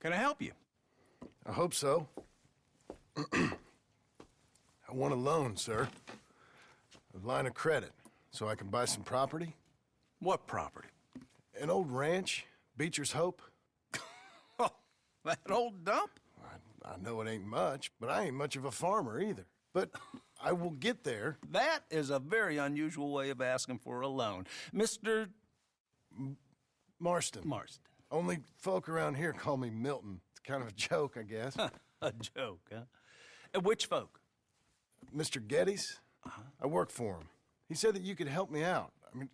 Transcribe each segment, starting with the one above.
Can I help you? I hope so. I want a loan, sir. A line of credit, so I can buy some property. What property? An old ranch, Beecher's Hope. Oh, that old dump? I know it ain't much, but I ain't much of a farmer either. But I will get there. That is a very unusual way of asking for a loan. Mr. Marston. Marston. Only folk around here call me Milton. It's kind of a joke, I guess. A joke, huh? And which folk? Mr. Geddes? I work for him. He said that you could help me out. I mean,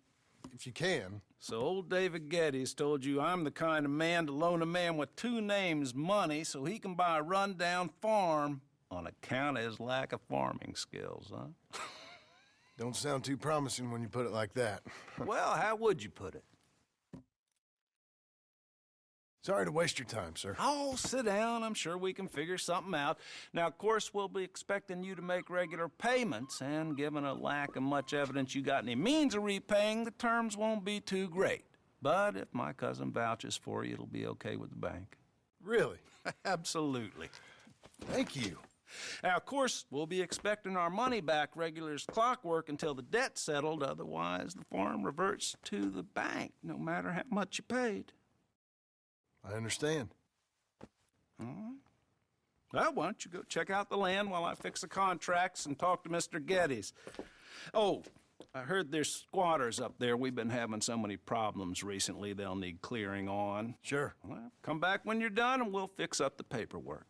if you can. So old David Geddes told you I'm the kind of man to loan a man with two names money so he can buy a rundown farm on account of his lack of farming skills, huh? Don't sound too promising when you put it like that. Well, how would you put it? Sorry to waste your time, sir. Oh, sit down. I'm sure we can figure something out. Now, of course, we'll be expecting you to make regular payments, and given a lack of much evidence you got any means of repaying, the terms won't be too great. But if my cousin vouches for you, it'll be okay with the bank. Really? Absolutely. Thank you. Now, of course, we'll be expecting our money back regular as clockwork until the debt's settled. Otherwise, the farm reverts to the bank, no matter how much you paid. I understand. All right. Well, why don't you go check out the land while I fix the contracts and talk to Mr. Geddes. Oh, I heard there's squatters up there. We've been having so many problems recently, they'll need clearing on. Sure. Well, come back when you're done and we'll fix up the paperwork.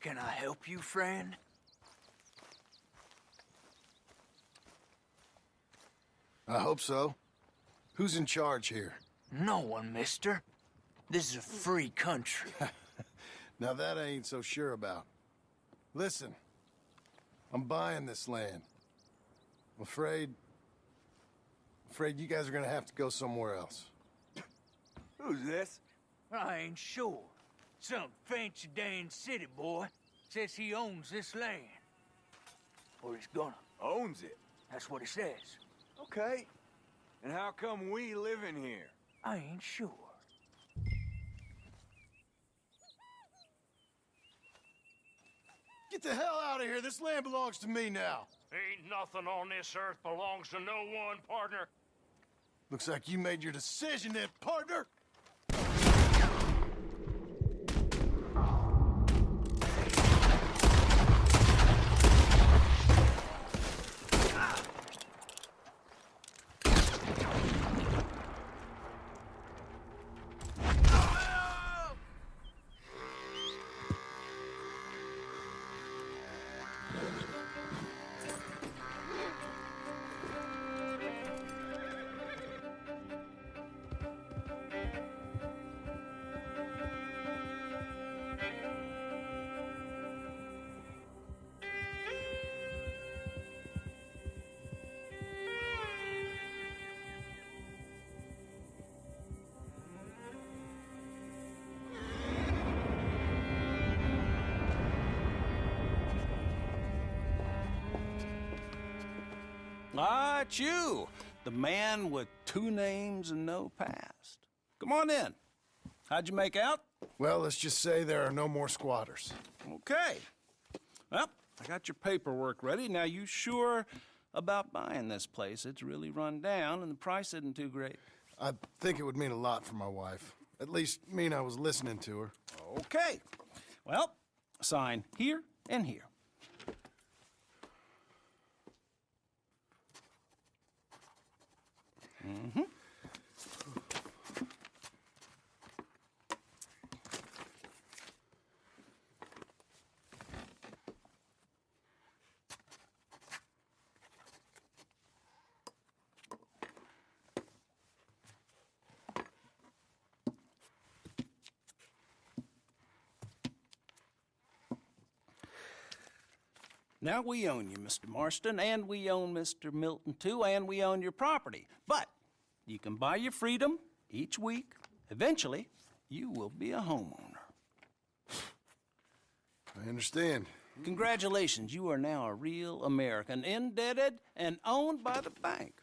Can I help you, friend? I hope so. Who's in charge here? No one, mister. This is a free country. Now that I ain't so sure about. Listen, I'm buying this land. I'm afraid you guys are gonna have to go somewhere else. Who's this? I ain't sure. Some fancy Dan city boy says he owns this land. Or he's gonna. Owns it. That's what he says. Okay. And how come we live in here? I ain't sure. Get the hell out of here! This land belongs to me now! Ain't nothing on this earth belongs to no one, partner. Looks like you made your decision then, partner! Ah, it's you, the man with two names and no past. Come on in. How'd you make out? Well, let's just say there are no more squatters. Okay. Well, I got your paperwork ready. Now, you sure about buying this place? It's really run down, and the price isn't too great. I think it would mean a lot for my wife. At least mean I was listening to her. Okay. Well, sign here and here. Mm-hmm. Now, we own you, Mr. Marston, and we own Mr. Milton, too, and we own your property. But You can buy your freedom each week. Eventually, you will be a homeowner. I understand. Congratulations, you are now a real American, indebted and owned by the bank.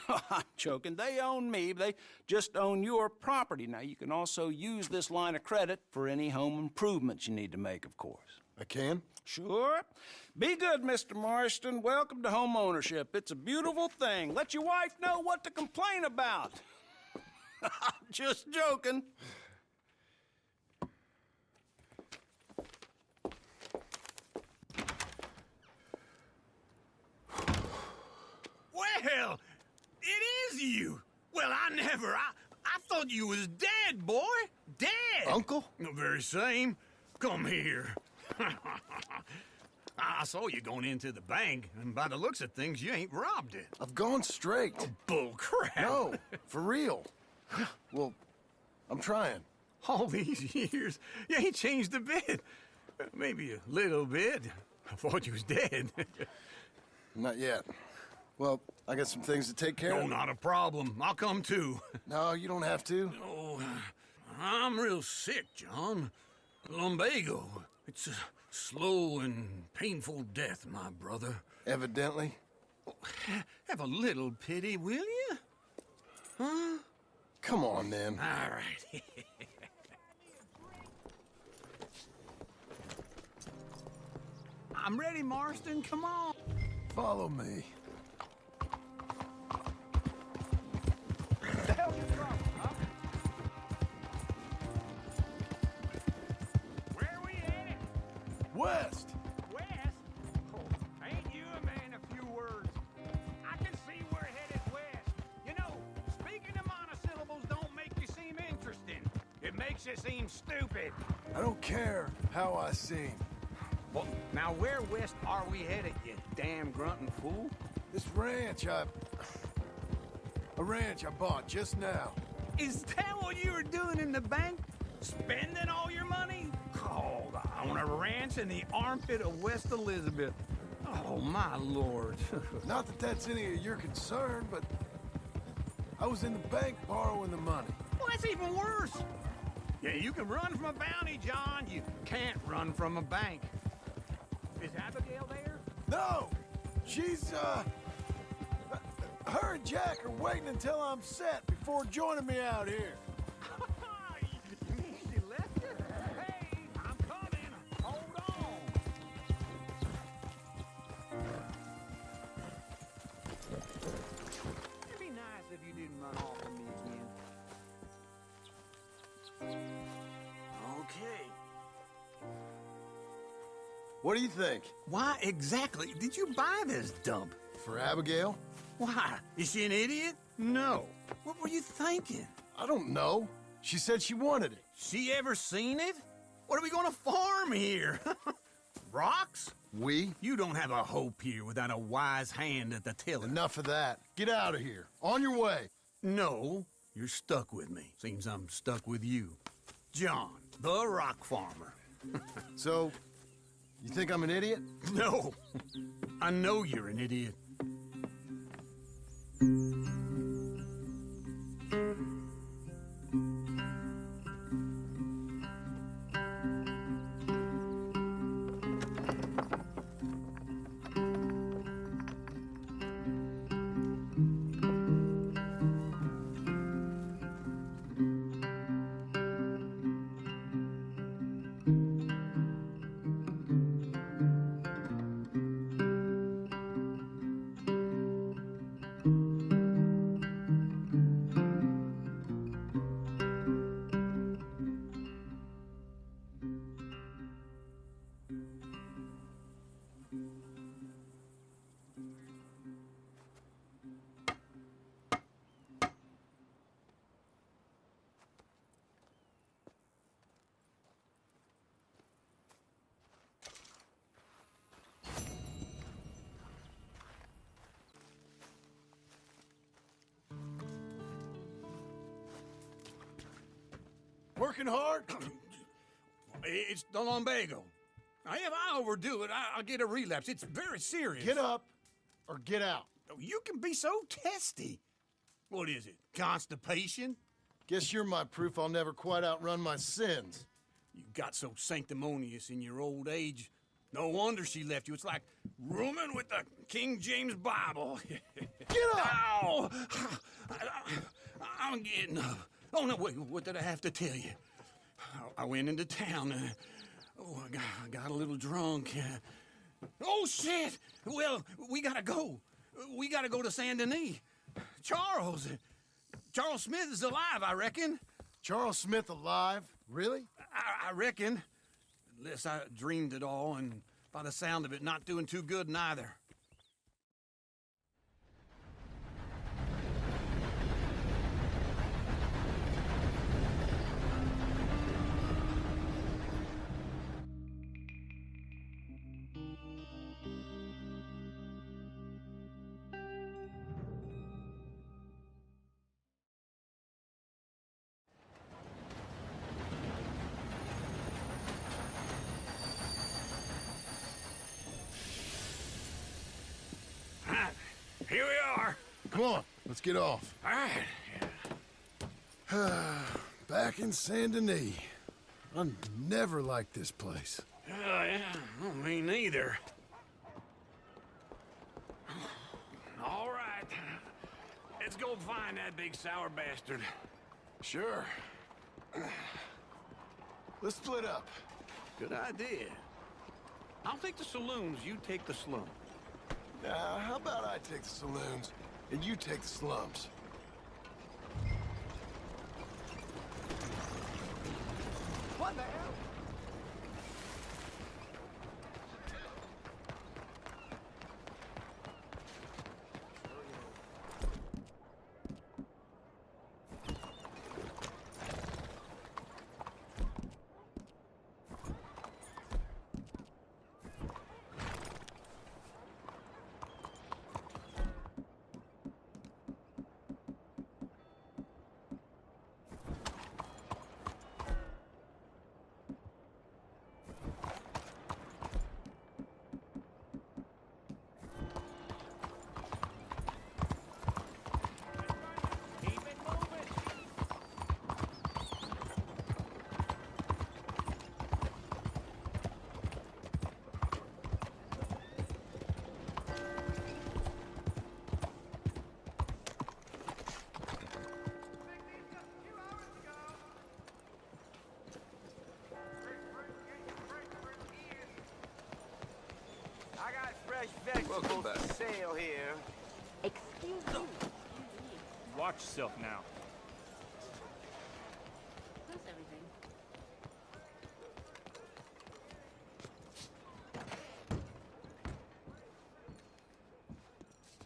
I'm joking. They own me. They just own your property. Now, you can also use this line of credit for any home improvements you need to make, of course. I can? Sure. Be good, Mr. Marston. Welcome to home ownership. It's a beautiful thing. Let your wife know what to complain about. Just joking. Well, it is you. Well, I thought you was dead, boy. Dead. Uncle? The very same. Come here. I saw you going into the bank, and by the looks of things, you ain't robbed it. I've gone straight. Bull crap. No, for real. Well, I'm trying. All these years, you ain't changed a bit. Maybe a little bit. I thought you was dead. Not yet. Well, I got some things to take care No, of. not a problem. I'll come too. No, you don't have to. Oh, I'm real sick, John. Lumbago. It's a slow and painful death, my brother. Evidently. Have a little pity, will you? Huh? Come on, then. All right. I'm ready, Marston. Come on. Follow me. The hell you from, huh? Where we headed? West! West? Oh, ain't you a man of few words? I can see we're headed west. You know, speaking of monosyllables don't make you seem interesting. It makes you seem stupid. I don't care how I seem. Well, now where west are we headed, you damn grunting fool? This ranch a ranch I bought just now. Is that what you were doing in the bank? Spending all your money? Oh, on a ranch in the armpit of West Elizabeth. Oh, my lord. Not that that's any of your concern, but I was in the bank borrowing the money. Well, that's even worse. Yeah, you can run from a bounty, John. You can't run from a bank. Is Abigail there? No! She's, her and Jack are waiting until I'm set before joining me out here. You mean she left you? Hey, I'm coming. Hold on. It'd be nice if you didn't run off from me again. Okay. What do you think? Why exactly did you buy this dump? For Abigail? Why? Is she an idiot? No. What were you thinking? I don't know. She said she wanted it. She ever seen it? What are we gonna farm here? Rocks? We? You don't have a hope here without a wise hand at the tiller. Enough of that. Get out of here. On your way. No, you're stuck with me. Seems I'm stuck with you. John, the rock farmer. So, you think I'm an idiot? No, I know you're an idiot. Working hard? It's the lumbago. Now, if I overdo it, I'll get a relapse. It's very serious. Get up or get out. You can be so testy. What is it, constipation? Guess you're my proof I'll never quite outrun my sins. You got so sanctimonious in your old age. No wonder she left you. It's like rooming with the King James Bible. Get up! Ow! I'm getting up. Oh, no, wait, what did I have to tell you? I went into town. I got a little drunk. Oh, shit! Well, we gotta go. We gotta go to Saint Denis. Charles Smith is alive, I reckon. Charles Smith alive? Really? I reckon. Unless I dreamed it all, and by the sound of it, not doing too good neither. Here we are. Come on, let's get off. All right. Back in Saint Denis. I never liked this place. Yeah, well, me neither. All right. Let's go find that big sour bastard. Sure. Let's split up. Good idea. I'll take the saloons, you take the slum. Now, how about I take the saloons and you take the slums? What the hell? I got fresh vegetables for sale here. Excuse me. Watch yourself now. How's everything?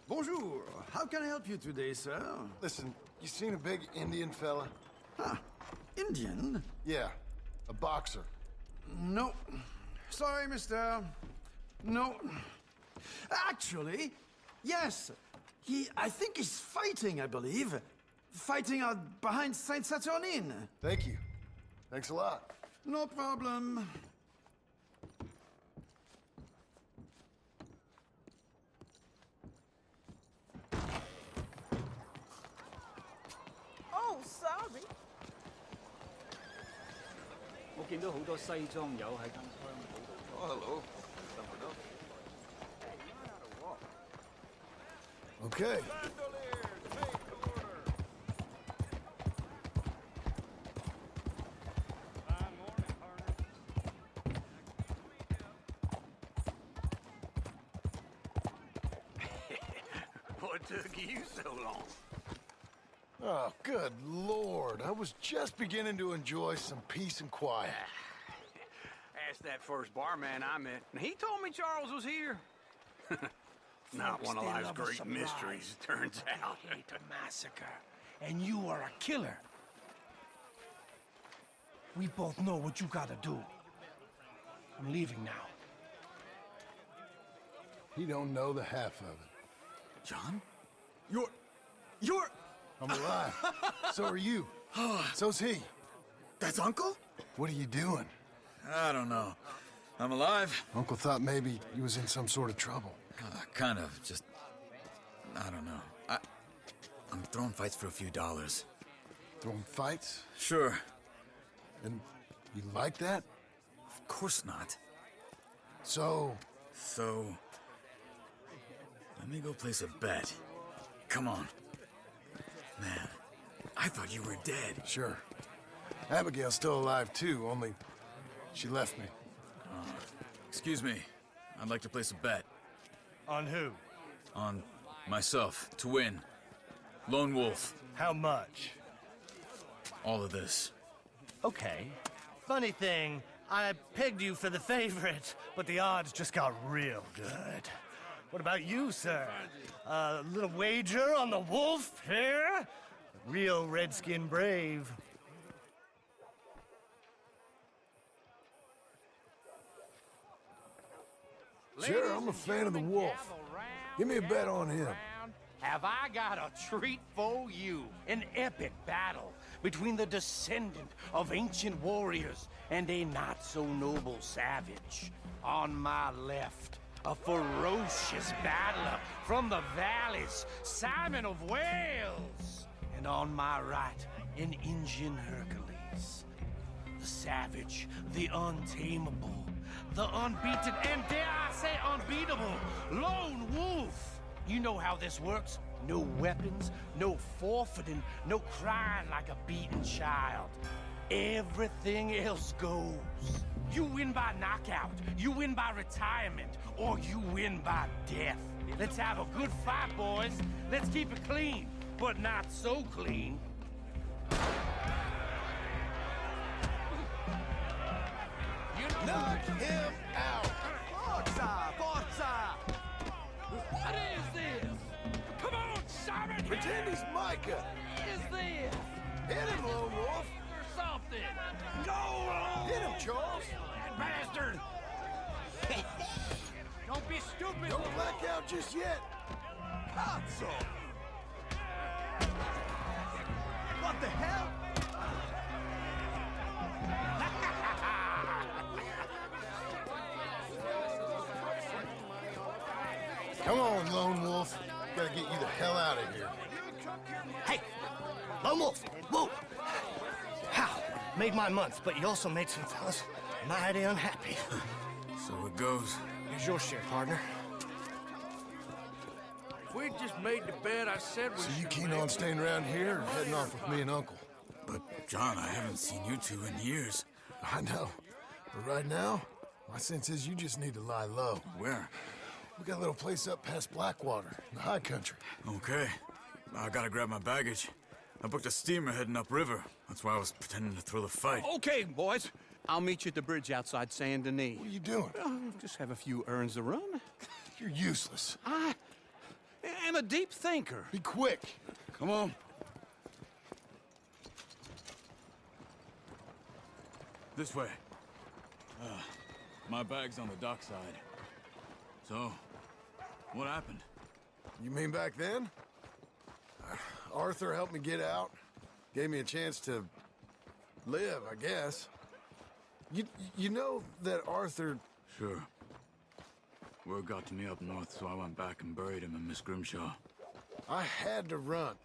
Bonjour. How can I help you today, sir? Listen, you seen a big Indian fella? Huh. Indian? Yeah, a boxer. No. Sorry, mister. No. Actually, yes. I think he's fighting, I believe. Fighting out behind Saint Saturnine. Thank you. Thanks a lot. No problem. Oh, sorry. 我見到好多西裝友喺間槍鋪度。Oh, hello. Okay. What took you so long? Oh, good Lord. I was just beginning to enjoy some peace and quiet. Asked that first barman I met, and he told me Charles was here. Not one of life's great mysteries, it turns out. I hate a massacre, and you are a killer. We both know what you gotta do. I'm leaving now. He don't know the half of it. John? You're... I'm alive. So are you. So's he. That's Uncle? What are you doing? I don't know. I'm alive. Uncle thought maybe he was in some sort of trouble. Kind of, just... I don't know. I'm throwing fights for a few dollars. Throwing fights? Sure. And you like that? Of course not. So, let me go place a bet. Come on. Man, I thought you were dead. sure. Abigail's still alive too, only she left me. Excuse me. I'd like to place a bet. On who? On myself, to win. Lone Wolf. How much? All of this. Okay. Funny thing, I pegged you for the favorite, but the odds just got real good. What about you, sir? A little wager on the wolf here? Real redskin brave. Sure, I'm a fan of the wolf. Give me a bet on him. Have I got a treat for you? An epic battle between the descendant of ancient warriors and a not-so-noble savage. On my left, a ferocious battler from the valleys, Simon of Wales. And on my right, an Indian Hercules. The savage, the untamable, the unbeaten, and dare I say unbeatable, Lone Wolf. You know how this works. No weapons, no forfeiting, no crying like a beaten child. Everything else goes. You win by knockout, you win by retirement, or you win by death. Let's have a good fight, boys. Let's keep it clean, but not so clean. Knock him out! Forza! Forza! What is this? Come on, Simon! Pretend he's Micah! What is this? Hit him, Lone Wolf! Or something! Go on! Hit him, Charles! Bastard! Don't be stupid! Don't black out just yet! Cazzo! What the hell? Come on, Lone Wolf. Gotta get you the hell out of here. Hey! Lone Wolf! Whoa! How? Made my month, but you also made some fellas mighty unhappy. So it goes. Here's your share, partner. If we just made the bed I said we So you should keen make, on staying around here or heading off with me and Uncle? But, John, I haven't seen you two in years. I know. But right now, my sense is you just need to lie low. Where? We got a little place up past Blackwater, in the high country. Okay. I gotta grab my baggage. I booked a steamer heading upriver. That's why I was pretending to throw the fight. Okay, boys. I'll meet you at the bridge outside Saint Denis. What are you doing? Just have a few errands to run. You're useless. I am a deep thinker. Be quick. Come on. This way. My bag's on the dockside. So, what happened? You mean back then? Arthur helped me get out. Gave me a chance to live, I guess. You know that Arthur... Sure. Word got to me up north, so I went back and buried him in Miss Grimshaw. I had to run.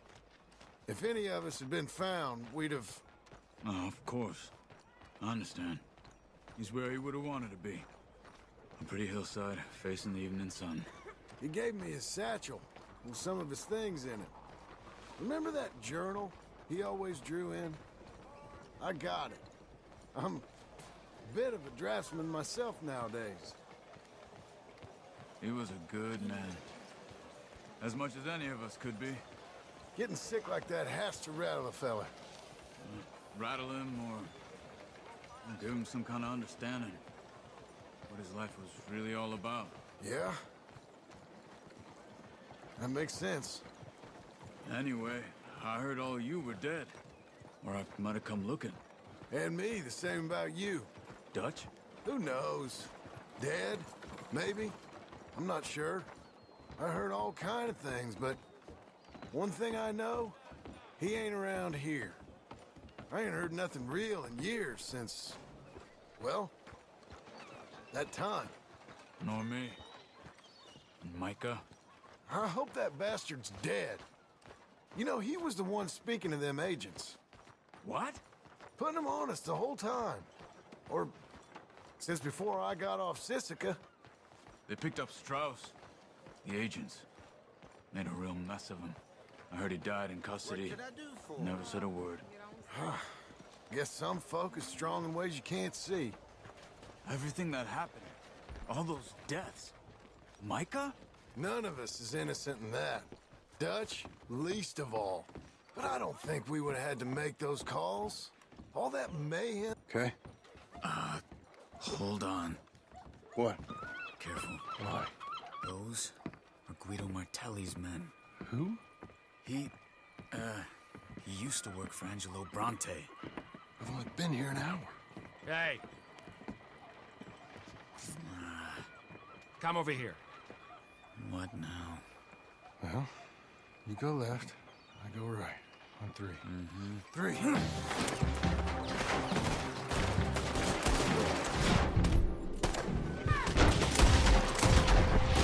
If any of us had been found, we'd have... Oh, of course. I understand. He's where he would have wanted to be. A pretty hillside, facing the evening sun. He gave me his satchel with some of his things in it. Remember that journal he always drew in? I got it. I'm a bit of a draftsman myself nowadays. He was a good man. As much as any of us could be. Getting sick like that has to rattle a fella. Rattle him or give him some kind of understanding. What his life was really all about. Yeah? That makes sense. Anyway, I heard all you were dead. Or I might have come looking. And me, the same about you. Dutch? Who knows? Dead? Maybe? I'm not sure. I heard all kind of things, but one thing I know, he ain't around here. I ain't heard nothing real in years since, well, that time. Nor me. And Micah? I hope that bastard's dead. You know, he was the one speaking to them agents. What? Putting them on us the whole time. Or since before I got off Sisika. They picked up Strauss. The agents. Made a real mess of him. I heard he died in custody. What can I do for Never said a word. Guess some folk is strong in ways you can't see. Everything that happened. All those deaths. Micah? None of us is innocent in that. Dutch, least of all. But I don't think we would have had to make those calls. All that mayhem. Okay. Hold on. What? Careful. Why? Those are Guido Martelli's men. Who? He used to work for Angelo Bronte. I've only been here an hour. Hey. Come over here. What now? Well, you go left, I go right. On three. Three.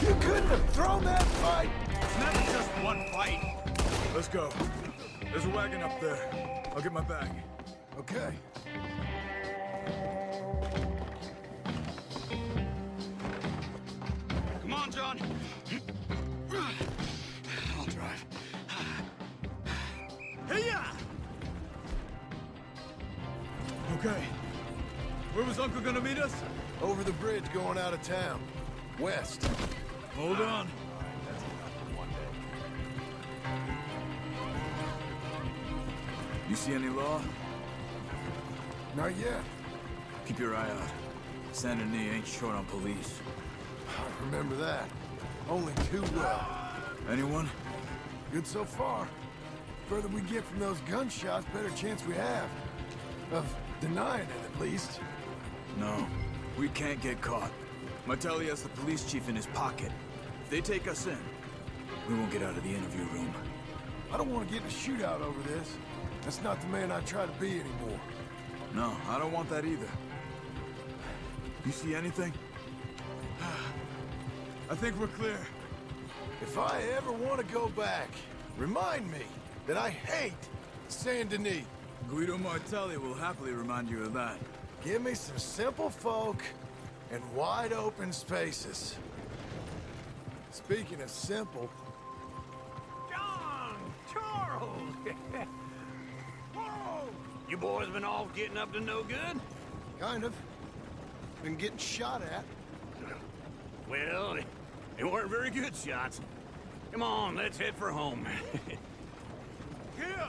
You couldn't have thrown that fight! It's not just one fight. Let's go. There's a wagon up there. I'll get my bag. Okay. Come on, John. I'll drive. Hey-ya! Okay. Where was Uncle gonna meet us? Over the bridge going out of town. West. Hold on. You see any law? Not yet. Keep your eye out. Saint Denis ain't short on police. I remember that. Only too well. Anyone? Good so far. Further we get from those gunshots, better chance we have. Of denying it, at least. No. We can't get caught. Martelli has the police chief in his pocket. If they take us in, we won't get out of the interview room. I don't want to get in a shootout over this. That's not the man I try to be anymore. No, I don't want that either. You see anything? I think we're clear. If I ever want to go back, remind me that I hate Saint Denis. Guido Martelli will happily remind you of that. Give me some simple folk and wide open spaces. Speaking of simple, John! Charles! Whoa! You boys been all getting up to no good? kind of. Been getting shot at. Well, they weren't very good shots. Come on, let's head for home. Yeah.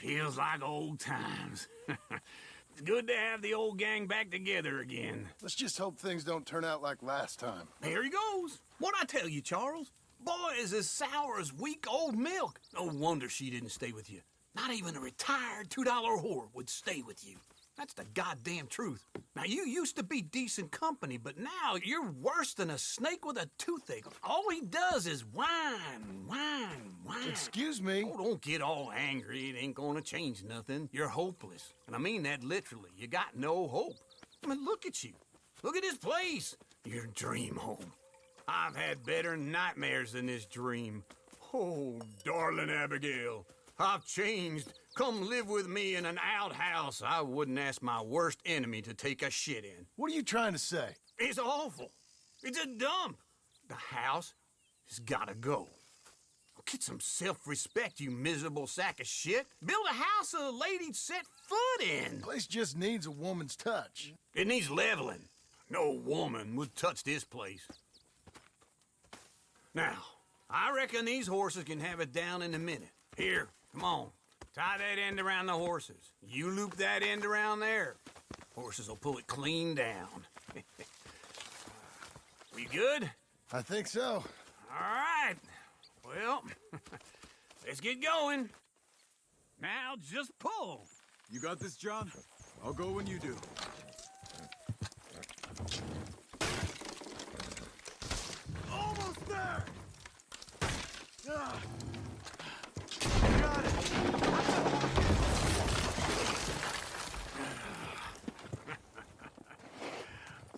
Feels like old times. It's good to have the old gang back together again. Let's just hope things don't turn out like last time. There he goes. What'd I tell you, Charles? Boy is as sour as week-old milk. No wonder she didn't stay with you. Not even a retired $2 whore would stay with you. That's the goddamn truth. Now, you used to be decent company, but now you're worse than a snake with a toothache. All he does is whine. Excuse me? Oh, don't get all angry. It ain't gonna change nothing. You're hopeless. And I mean that literally. You got no hope. I mean, look at you. Look at this place. Your dream home. I've had better nightmares than this dream. Oh, darling Abigail, I've changed. Come live with me in an outhouse I wouldn't ask my worst enemy to take a shit in. What are you trying to say? It's awful. It's a dump. The house has gotta go. Get some self-respect, you miserable sack of shit. Build a house a lady'd set foot in. Place just needs a woman's touch. It needs leveling. No woman would touch this place. Now, I reckon these horses can have it down in a minute. Here, come on. Tie that end around the horses. You loop that end around there. Horses will pull it clean down. We good? I think so. All right. Well, let's get going. Now just pull. You got this, John? I'll go when you do. Almost there! Ah. Got it!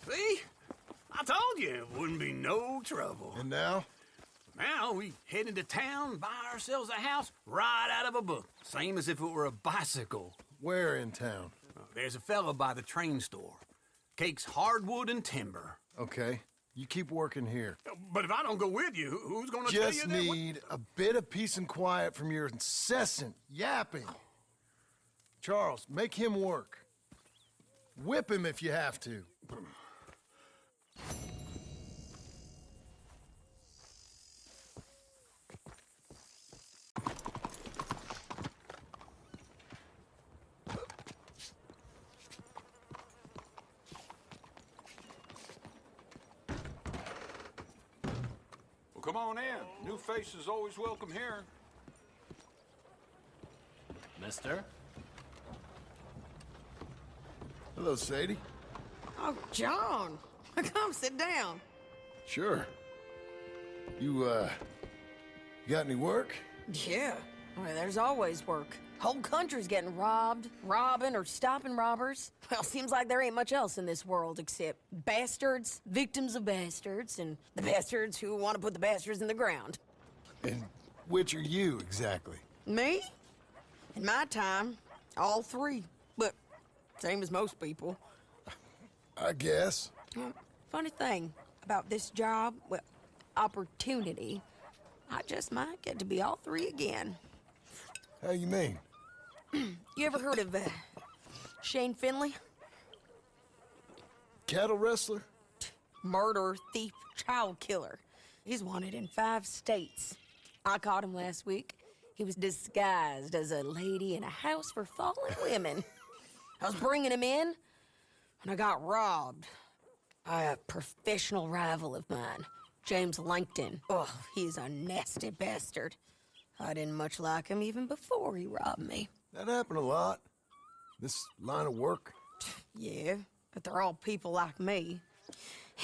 See? I told you it wouldn't be no trouble. And now? Now we head into town, buy ourselves a house right out of a book. Same as if it were a bicycle. Where in town? There's a fella by the train store. Cakes hardwood and timber. Okay, you keep working here. But if I don't go with you, who's gonna tell you Just that? need a bit of peace and quiet from your incessant yapping. Charles, make him work. Whip him if you have to. Well, come on in. New faces always welcome here. Mister? Hello, Sadie. Oh, John. Come sit down. Sure. You got any work? Yeah. Well, there's always work. Whole country's getting robbed, robbing, or stopping robbers. Well, seems like there ain't much else in this world except bastards, victims of bastards, and the bastards who want to put the bastards in the ground. And which are you, exactly? Me? In my time, all three. But same as most people. I guess. Well, funny thing about this job, well, opportunity, I just might get to be all three again. How you mean? You ever heard of Shane Finley? Cattle wrestler? Murderer, thief, child killer. He's wanted in 5 states. I caught him last week. He was disguised as a lady in a house for fallen women. I was bringing him in, and I got robbed by a professional rival of mine, James Langton. Oh, he's a nasty bastard. I didn't much like him even before he robbed me. That happened a lot. This line of work. Yeah, but they're all people like me.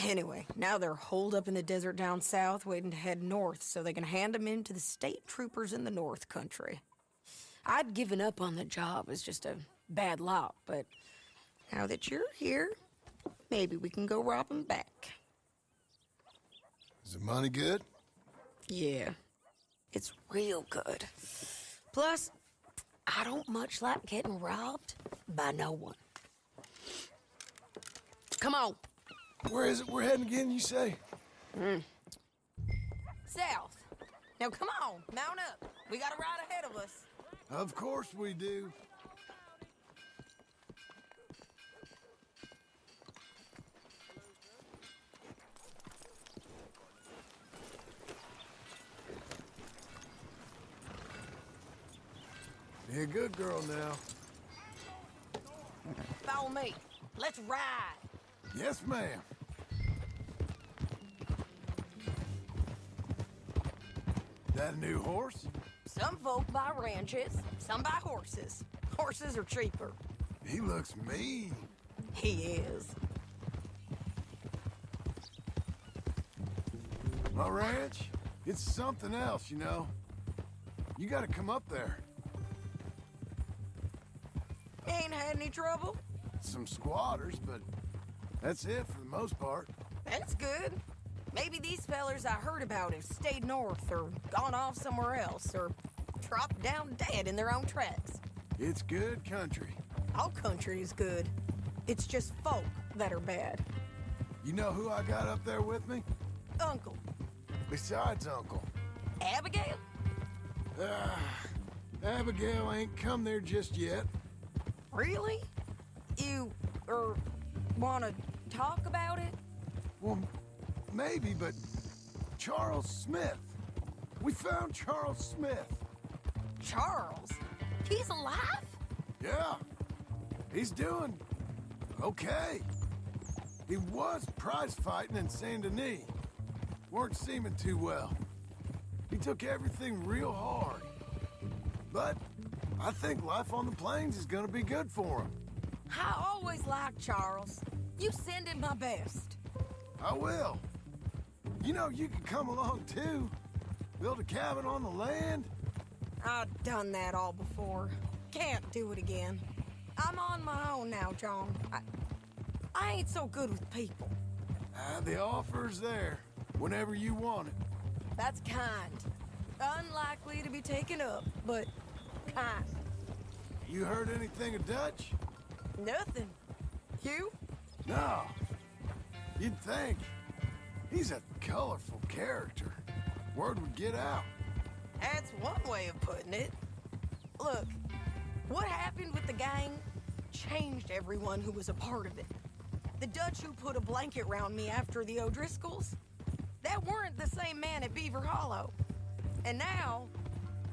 Anyway, now they're holed up in the desert down south, waiting to head north so they can hand them in to the state troopers in the north country. I'd given up on the job as just a bad lot, but now that you're here, maybe we can go rob them back. Is the money good? Yeah, it's real good. Plus, I don't much like getting robbed by no one. Come on. Where is it we're heading again, you say? South. Now come on, mount up. We got a ride ahead of us. Of course we do. Be a good girl now. Follow me. Let's ride. Yes, ma'am. That a new horse? Some folk buy ranches, some buy horses. Horses are cheaper. He looks mean. He is. My ranch, it's something else, you know. You gotta come up there. Ain't had any trouble? Some squatters, but that's it for the most part. That's good. Maybe these fellers I heard about have stayed north or gone off somewhere else or dropped down dead in their own tracks. It's good country. All country is good. It's just folk that are bad. You know who I got up there with me? Uncle. Besides Uncle. Abigail? Abigail ain't come there just yet. Really? You, wanna talk about it? Well, maybe, but Charles Smith. We found Charles Smith. Charles? He's alive? Yeah. He's doing okay. He was prize fighting in Saint Denis. Weren't seeming too well. He took everything real hard. But I think life on the plains is gonna be good for him. I always liked Charles. You send him my best. I will. You know, you could come along too. Build a cabin on the land. I've done that all before. Can't do it again. I'm on my own now, John. I ain't so good with people. The offer's there, whenever you want it. That's kind. Unlikely to be taken up, but kind. You heard anything of Dutch? Nothing. You? No. You'd think. He's a colorful character. Word would get out. That's one way of putting it. Look, what happened with the gang changed everyone who was a part of it. The Dutch who put a blanket round me after the O'Driscolls, that weren't the same man at Beaver Hollow. And now,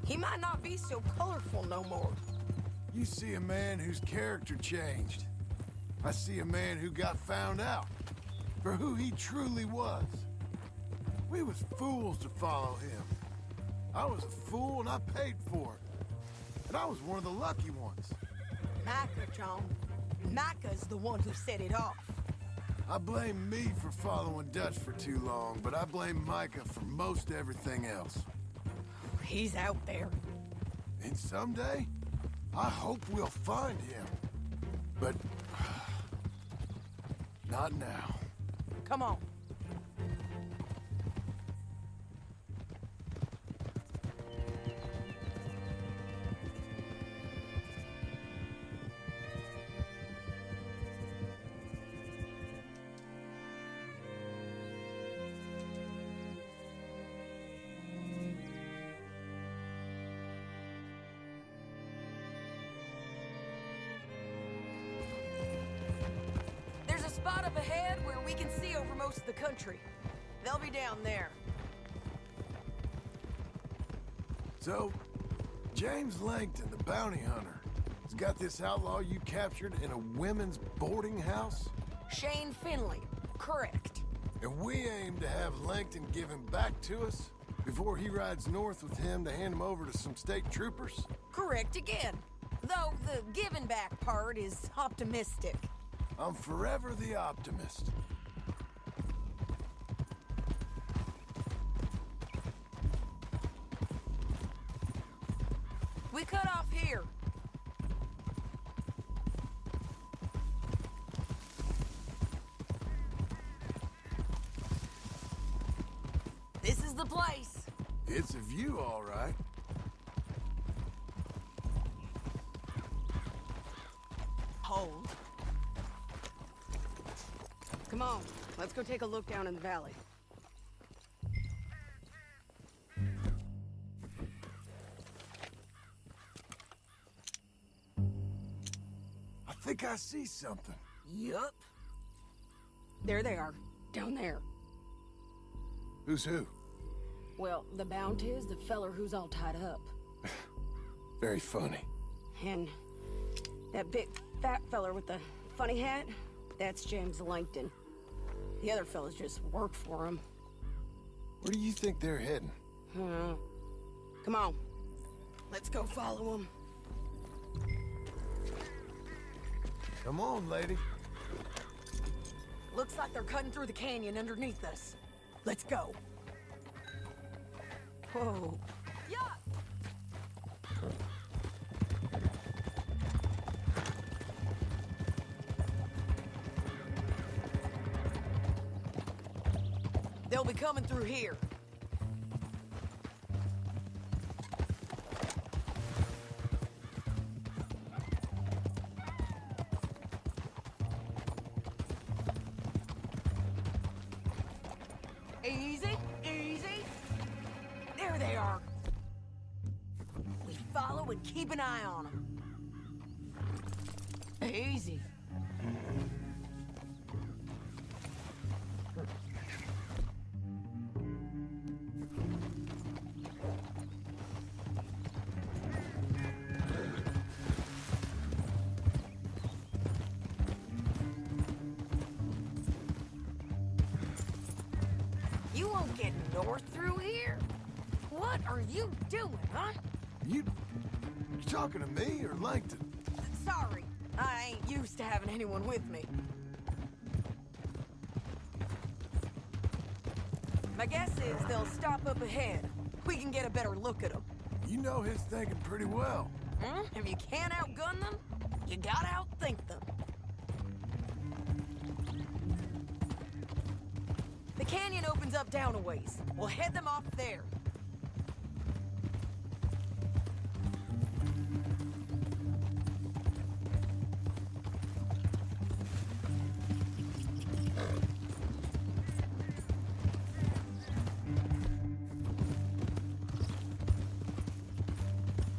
he might not be so colorful no more. You see a man whose character changed. I see a man who got found out for who he truly was. We was fools to follow him. I was a fool and I paid for it. And I was one of the lucky ones. Micah, John. Micah's the one who set it off. I blame me for following Dutch for too long, but I blame Micah for most everything else. He's out there. And someday, I hope we'll find him. But not now. Come on. There's a spot up ahead where we can see over most of the country. They'll be down there. So, James Langton, the bounty hunter, has got this outlaw you captured in a women's boarding house? Shane Finley, correct. And we aim to have Langton give him back to us before he rides north with him to hand him over to some state troopers? Correct again. Though the giving back part is optimistic. I'm forever the optimist. We cut off here. This is the place. It's a view, all right. Hold. Come on, let's go take a look down in the valley. I think I see something. Yup. There they are, down there. Who's who? Well, the Bounty is the feller who's all tied up. Very funny. And that big fat feller with the funny hat, that's James Langton. The other fellas just work for him. Where do you think they're heading? Come on. Let's go follow them. Come on, lady. Looks like they're cutting through the canyon underneath us. Let's go. Whoa. Yeah! They'll be coming through here. Easy, easy. There they are. We follow and keep an eye on them. Easy. You won't get north through here? What are you doing, huh? You talking to me or Langton? Sorry, I ain't used to having anyone with me. My guess is they'll stop up ahead. We can get a better look at them. You know his thinking pretty well. If you can't outgun them, you gotta outthink them. The canyon opens up down a ways. We'll head them off there.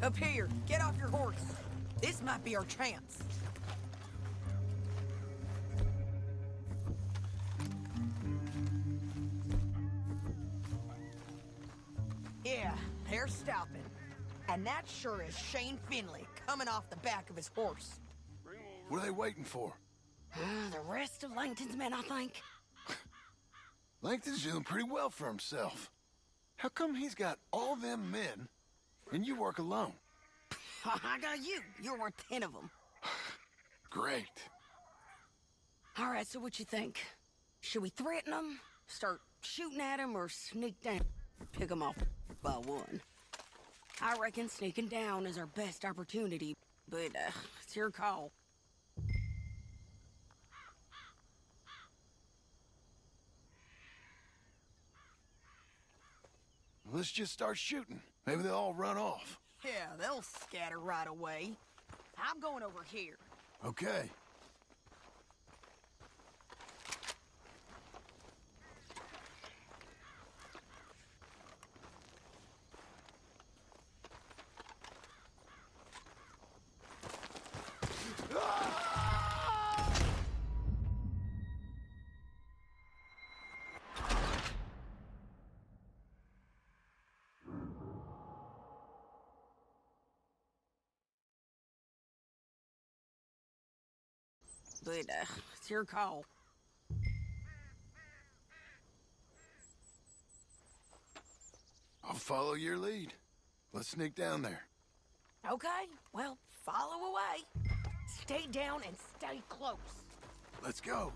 Up here, get off your horse. This might be our chance. Yeah, they're stopping. And that sure is Shane Finley coming off the back of his horse. What are they waiting for? The rest of Langton's men, I think. Langton's doing pretty well for himself. How come he's got all them men and you work alone? I got you. You're worth 10 of them. Great. All right, so what you think? Should we threaten them, start shooting at them, or sneak down, pick them off by one? I reckon sneaking down is our best opportunity, but it's your call. Let's just start shooting. Maybe they'll all run off. Yeah, they'll scatter right away. I'm going over here. Okay. But it's your call. I'll follow your lead. Let's sneak down there. Okay, well, follow away. Stay down and stay close. Let's go.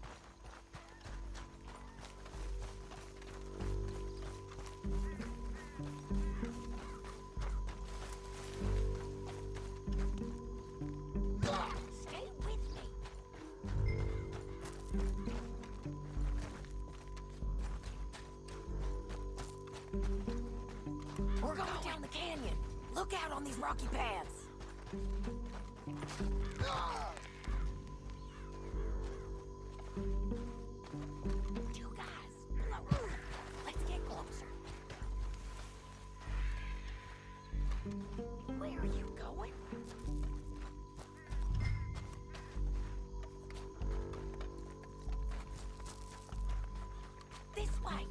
Stay with me. We're going down the canyon. Look out on these rocky paths. Two guys, close. Let's get closer. Where are you going? This way.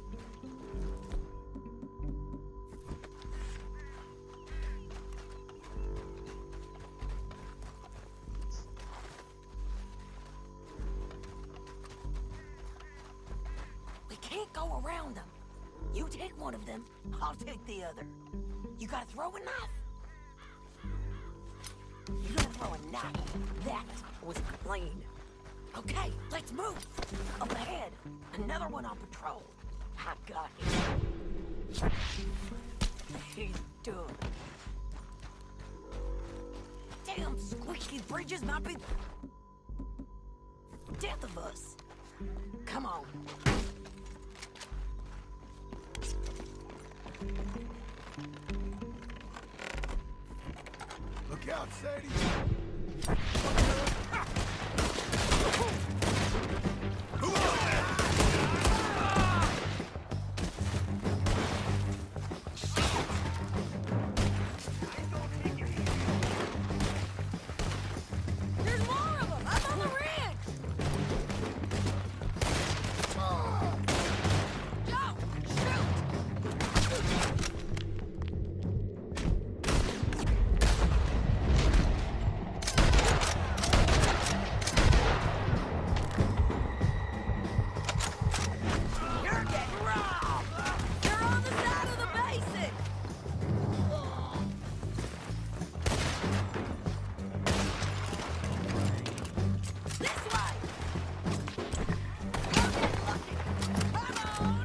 We can't go around them. You take one of them, I'll take the other. You got a throwing knife? You gonna throw a knife. That was clean. Okay, let's move. Up ahead, another one on patrol. I got him. He's done. Damn squeaky bridges might be death of us. Come on. Look out, Sadie! There's more of them! Up on the ridge! Joe, shoot! You're getting robbed! They're on the side of the basin! This way! You're getting lucky! Come on!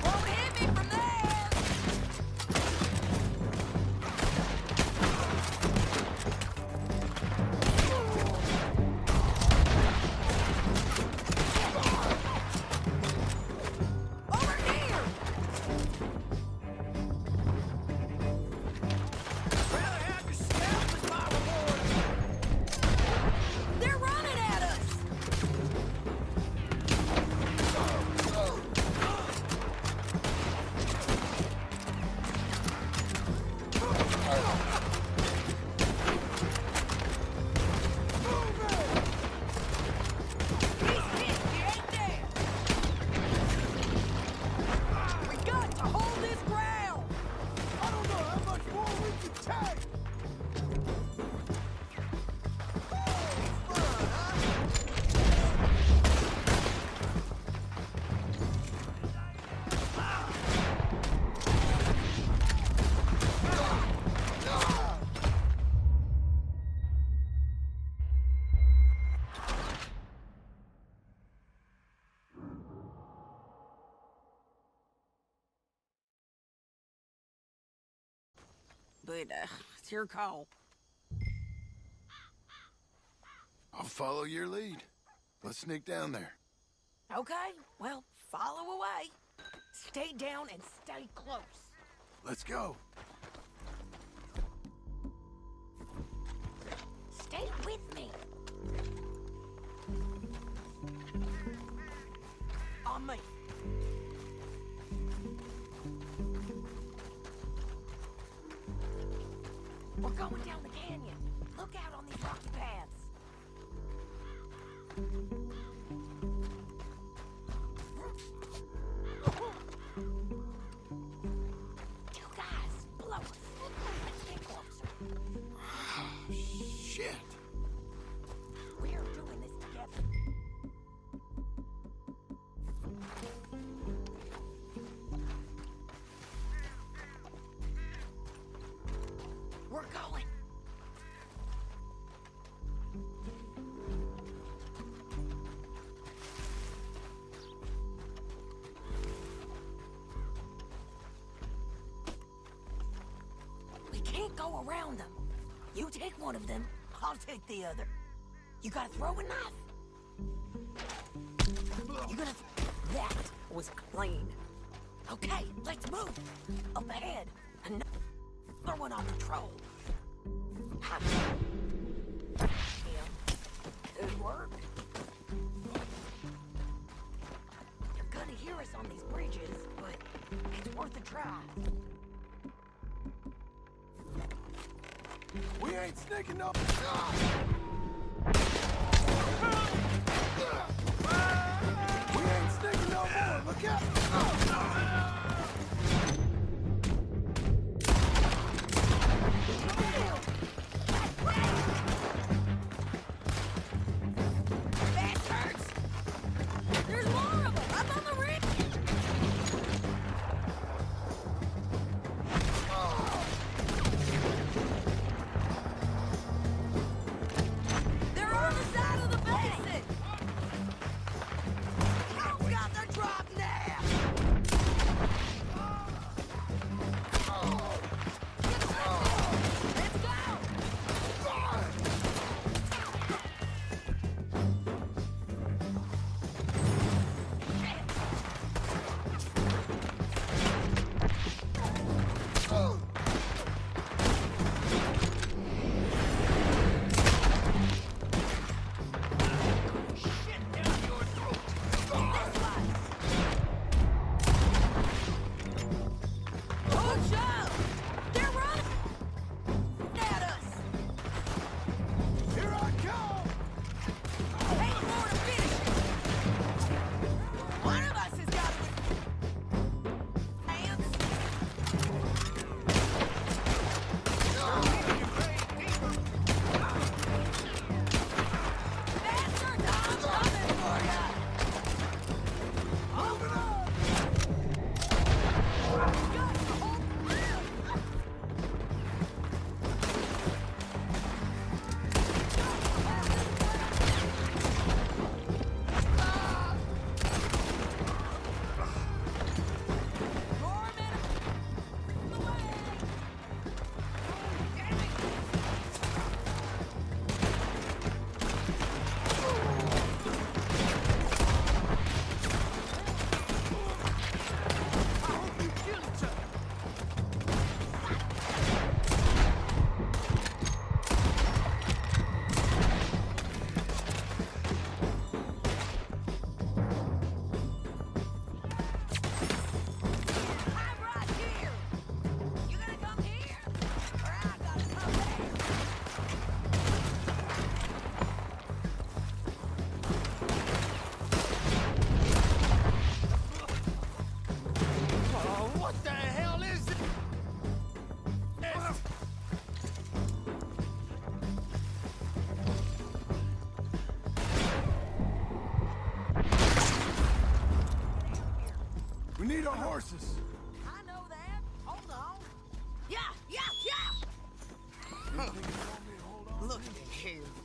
Won't hit me from there! Over here! Rather have your scalp as my reward. They're running at us! He's hit, he ain't there! We got to hold this ground! I don't know how much more we can take! But, it's your call. I'll follow your lead. Let's sneak down there. Okay, well, follow away. Stay down and stay close. Let's go. Stay with me. On me. We're going down the canyon. Look out on these rocky paths. You guys, blow us. Let's get closer. Shit. We're doing this together. We're going. We can't go around them. You take one of them, I'll take the other. You gotta throw a knife. You gotta. That was clean. Okay, let's move. Up ahead, another one on patrol. Ha. Yeah. Good work. You're gonna hear us on these bridges, but it's worth a try. We ain't sneaking up. We ain't sneaking no more. Look out. That hurts.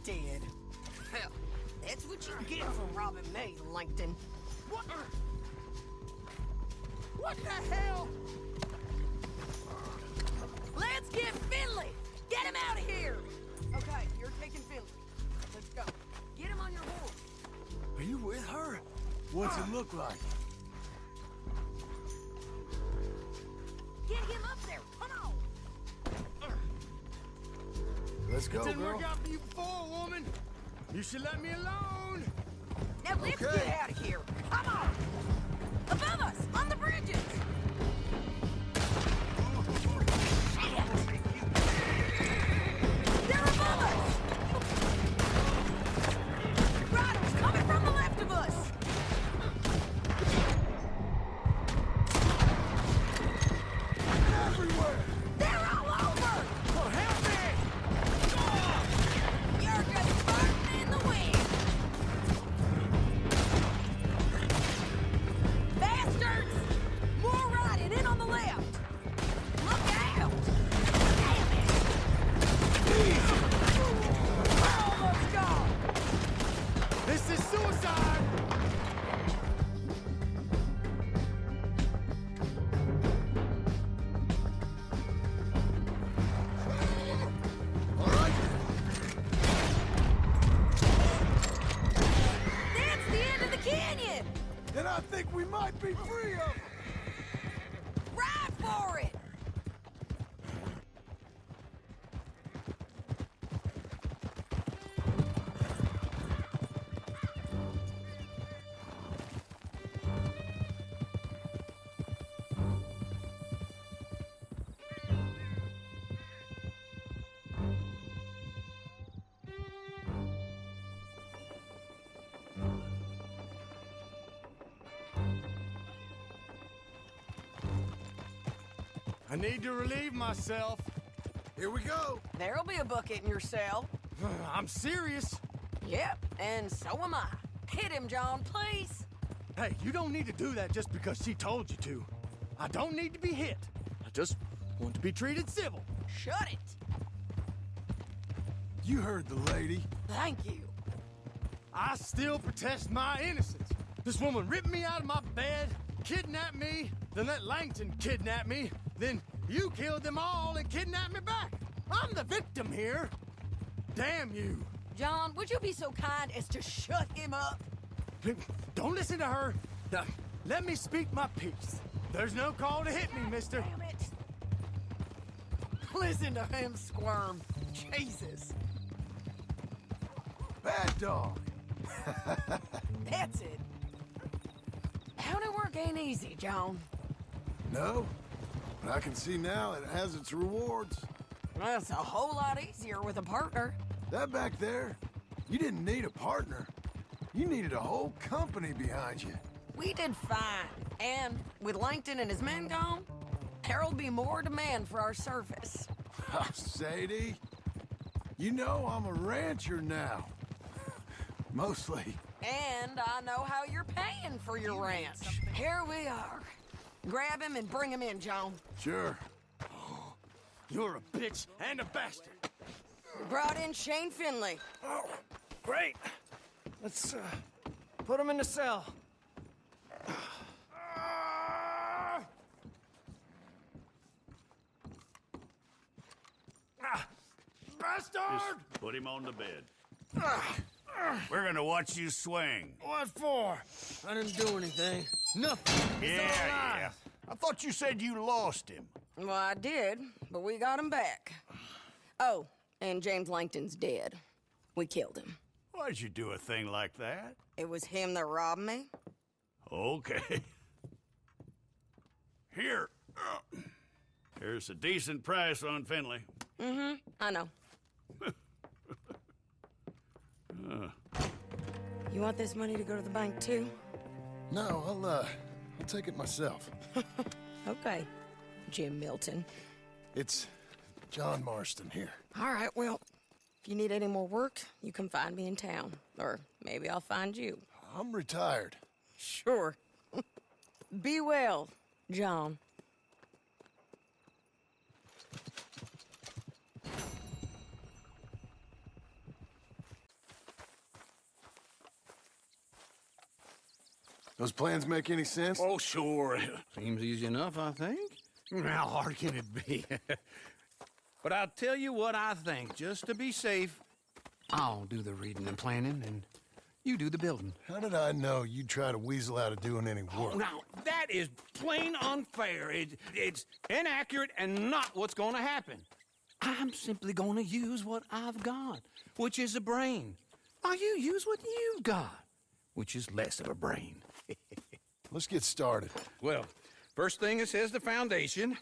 Dead. Hell, that's what you get for robbing me, Langton. What? What the hell? Let's get Finley! Get him out of here! Okay, you're taking Finley. Let's go. Get him on your horse. Are you with her? What's it look like? Get him up there! Come on! Let's go, Didn't girl. work out for you before, woman. You should let me alone. Now let's Okay. get out of here! Come on! Above us! On the bridges! Shit! They're above us! Riders coming from the left of us! Everywhere! They're all over! Oh, help me! You're just burning in the wind! Bastards! More riding in on the left! Look out! Damn it! Almost gone! This is suicide. All right. That's the end of the canyon! Then I think we might be free of them. Ride for it! I need to relieve myself. Here we go. There'll be a bucket in your cell. I'm serious. Yep, and so am I. Hit him, John, please. Hey, you don't need to do that just because she told you to. I don't need to be hit. I just want to be treated civil. Shut it. You heard the lady. Thank you. I still protest my innocence. This woman ripped me out of my bed, kidnapped me, then let Langton kidnap me, then you killed them all and kidnapped me back. I'm the victim here. Damn you. John, would you be so kind as to shut him up? Don't listen to her. Now, let me speak my piece. There's no call to hit me, mister. Damn it. Listen to him squirm. Jesus. Bad dog. That's it. County work ain't easy, John. No, but I can see now it has its rewards. That's a whole lot easier with a partner. That back there, you didn't need a partner. You needed a whole company behind you. We did fine. And with Langton and his men gone, there'll be more demand for our service. Sadie, you know I'm a rancher now. Mostly. And I know how you're paying for your ranch. Here we are. Grab him and bring him in, John. Sure. You're a bitch and a bastard. We brought in Shane Finley. Oh, great. Let's put him in the cell. Bastard! Put him on the bed. We're gonna watch you swing. What for? I didn't do anything. Nothing. He's alive. I thought you said you lost him. Well, I did, but we got him back. Oh, and James Langton's dead. We killed him. Why'd you do a thing like that? It was him that robbed me. Okay. Here. Here's a decent price on Finley. Mm-hmm, I know. You want this money to go to the bank, too? No, I'll take it myself. Okay, Jim Milton. It's John Marston here. All right, well, if you need any more work, you can find me in town. Or maybe I'll find you. I'm retired. Sure. Be well, John. Those plans make any sense? Oh, sure. Seems easy enough, I think. How hard can it be? But I'll tell you what I think. Just to be safe, I'll do the reading and planning, and you do the building. How did I know you'd try to weasel out of doing any work? Now, that is plain unfair. It's inaccurate and not what's going to happen. I'm simply going to use what I've got, which is a brain. Now, you use what you've got, which is less of a brain. Let's get started. Well, first thing it says the foundation,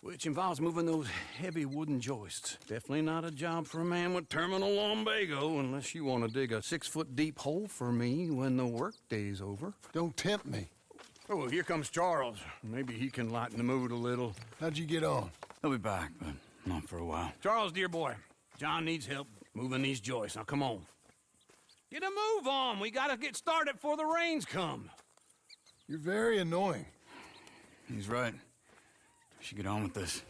which involves moving those heavy wooden joists. Definitely not a job for a man with terminal lumbago unless you want to dig a 6-foot deep hole for me when the workday's over. Don't tempt me. Oh, well, here comes Charles. Maybe he can lighten the mood a little. How'd you get on? He'll be back, but not for a while. Charles, dear boy, John needs help moving these joists. Now, come on. Get a move on. We gotta get started before the rains come. You're very annoying. He's right. We should get on with this.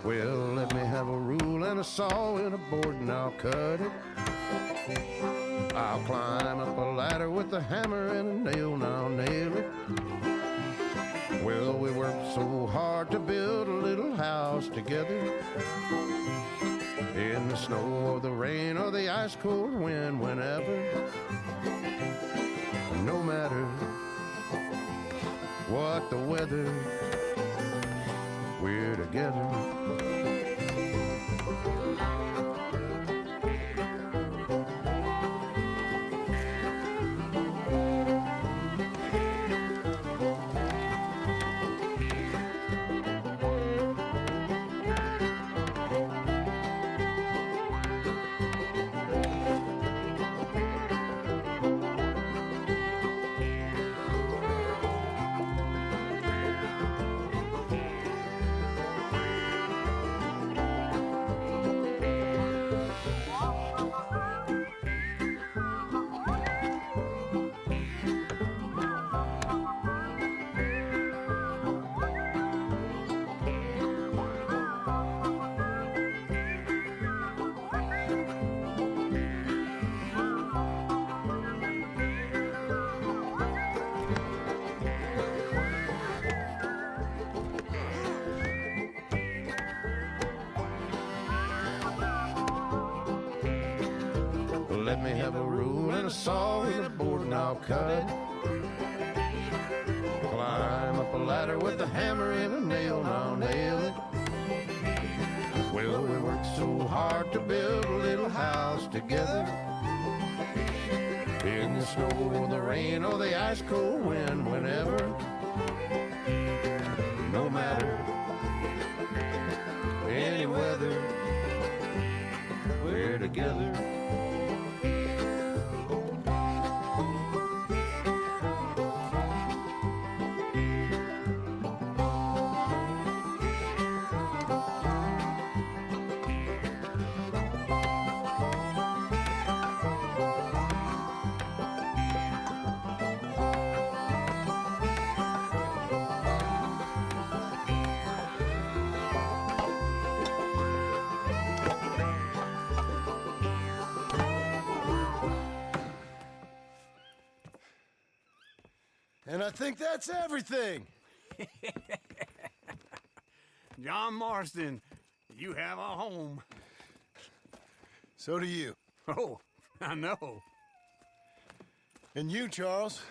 Well, let me have a rule and a saw and a board and I'll cut it. I'll climb up a ladder with a hammer and a nail and I'll nail it. Well, we worked so hard to build a little house together. In the snow or the rain or the ice cold wind, whenever. No matter what the weather, we're together. Let me have a rule and a saw and a board and I'll cut it. Climb up a ladder with a hammer and a nail and I'll nail it. Well, we worked so hard to build a little house together. In the snow or the rain or the ice cold wind, whenever. No matter any weather, we're together. And I think that's everything. John Marston, you have a home. So do you. Oh, I know. And you, Charles,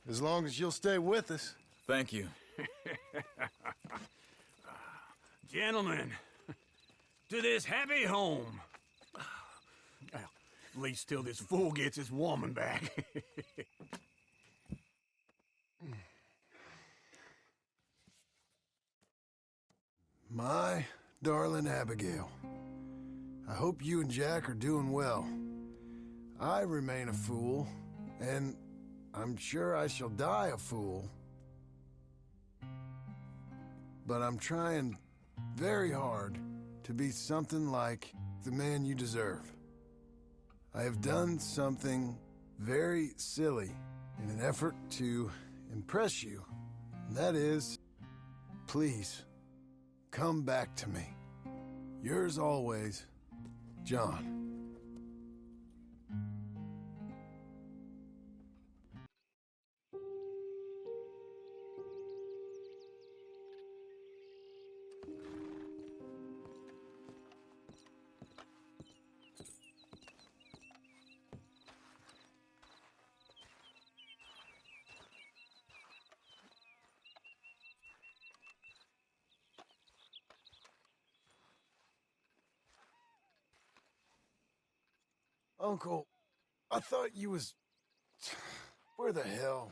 as long as you'll stay with us. Thank you. Gentlemen, to this happy home. Well, at least till this fool gets his woman back. My darling Abigail, I hope you and Jack are doing well. I remain a fool, and I'm sure I shall die a fool. But I'm trying very hard to be something like the man you deserve. I have done something very silly in an effort to impress you. And that is, please, come back to me. Yours always, John. Uncle, I thought you was... Where the hell?